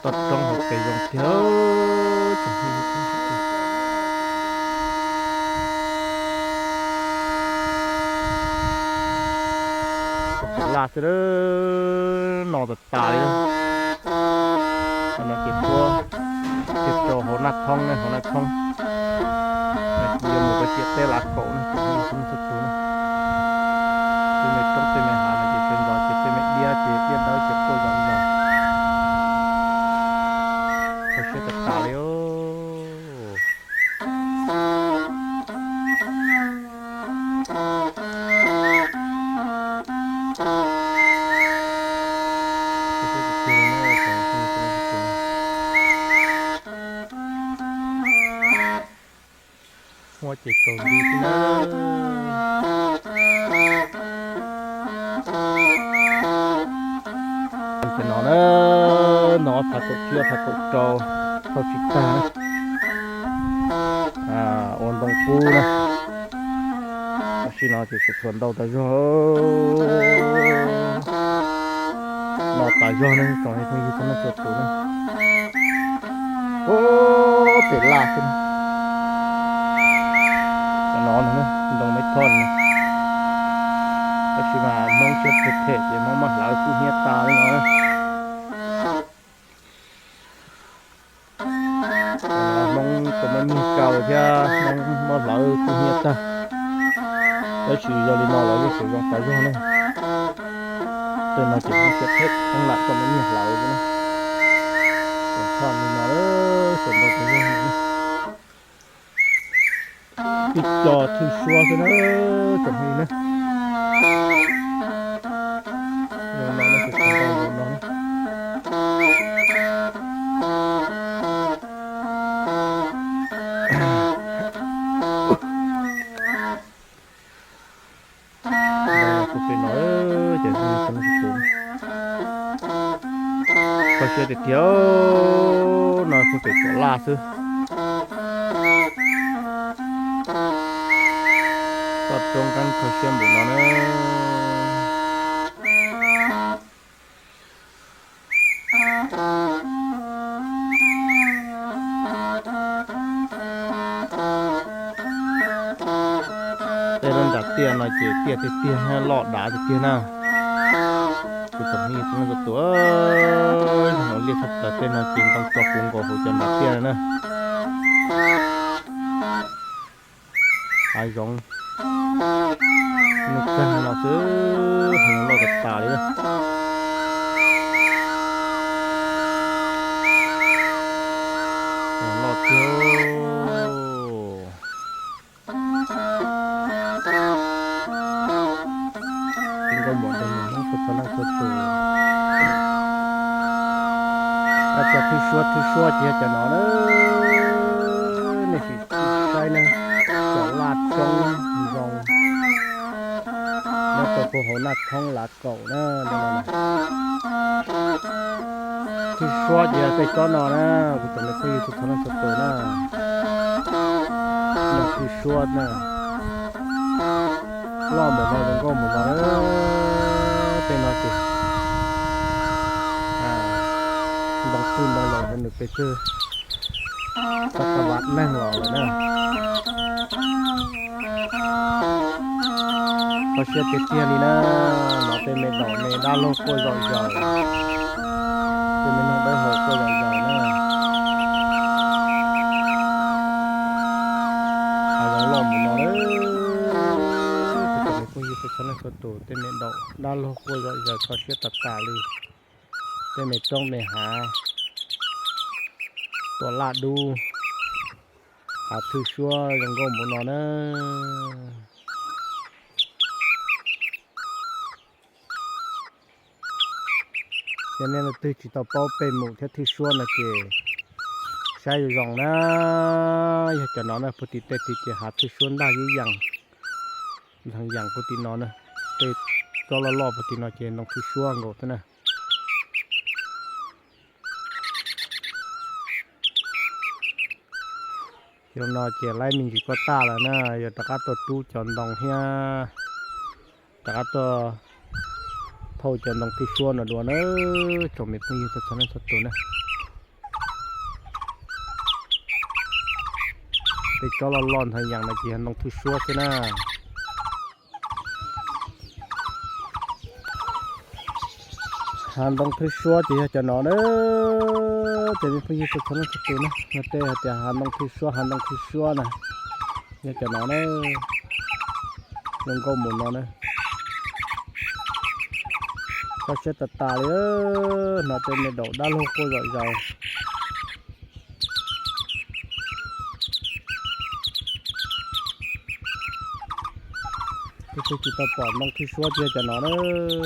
tọt trong một cái dòng thiếu trong khi là sẽ nó thật tài nó kịp qua kịp cho hồ nát thông này hồ nát thông giờ một cái chiếc xe lạc cổ này cũng như không thực sự này từ này trong từ này hà này chỉ chuyên vào chiếc xe mẹ dia chiếc đó chiếc cô dọn dọnเขาเชื่อตัดตาเลยโอ้หัวใจเกาหลีนะจะนอนนอนผักกบเชื่อผักกบโตผักฟิกตาโอนตรงปูนะชินอที่สุดส่วนเราแต่ย่อนอตายย่อนะตอนนี้ต้องยืนต้นสุดตัวนะโอ้ติดลากขึ้นจะนอนนะตรงไม่ทอนนะก็ชิมามองเชือกเท่ๆจะมองมาหลายผู้เฮียตาเลยเนาะมองตัวมันเก่าใช่มองมาหลายผู้เฮียตาแล้วชียอลินอเราจะsử dụng phải rồi này tên là chỉ một hết không lại còn những lẩu nữa còn nó chuyển đầu cái này thịt giò thịt xua cho nó chuẩn bị nữa rồi nó sẽ chuyển đầu nó có chơi để thiếu nó không phải chỗ la sư tập trung căn khởi xem của nó nữa đây là đặt tiền là chỉ tiền hay lọ đá thì tiền nàoคือตรงนี้ตรงนั้นตัวเราเรียกทับแต่เป็นจริงต้องตกลงกับหัวใจดักเตี้ยนะไอ้สองนึกกันเราซื้อหัวเราตัดตาเลยหัวเราเที่ยวกินก็หมดเลยต้องฝึกพลังฝึกตัวอาจจะที่ชัวเจะหนอเนอะนี่สิใช่นะจอดลาดจงรองแล้วตัวหัวหน้าท้องหลักเก่าเนอะเดี๋ยวนะที่ชัวเจะไปจอดหนอนะกูต้องเลยคุยทุกคนนั่งตัวนะแล้วที่ชัวนะล้อหมดเลยก็หมดเลยเป็นอะไรสิบางคืนบางหลอกมันหนึกไปเจอสัตวัดนั่งหล่อเลยนะพอเชื่อเตี้ยนี่นะหล่อเป็นเมดดอกเมด้าโลกโคยใหญ่เป็นเมนองได้หกโคยใหญ่นะอายังหล่อหมดเลยจะไม่คุยกับฉันในตัวตัวเป็นเมดดอกด้าโลกโคยใหญ่พอเชื่อตัดตาเลยเป็นเมจ้องเมหาตัวลาดดูหาทื่อชัวยังก็หมุนนอนนะยันเนี่ยตื้อจิตตป้อเป็นหมูแค่ทื่อชัวนะเกใช่อยู่รองนะอยากจะนอนนะปกติแต่ติจะหาทื่อชัวได้ยังทางอย่างปกตินอนนะแต่ก็รอปกตินอนเกน้องทื่อชัวงดนะยอมนอเจียไล่มิงก็ตาแล้วนะอย่าตะกัดตัวตู้จอนดองเฮียตะกัดตัวเท่าจอนดองที่ชวนนะดูนะจอมเม็ดนี่จะชนะสักตัวนะ cái cho lon hay yang này chỉ hắn nông thu xua thế na hắn nông thu xua chỉ cho nó nữa thì mình phải giúp cho nó thật tốt nữa nó tê thì hắn nông thu xua này giờ cho nó nữa đừng có muốn nó nữa có sẽ tạt tà nữa nó tên này đổ đá lô cô rồi cái chỉ tao bỏ nông thu xua chia cho nó nữa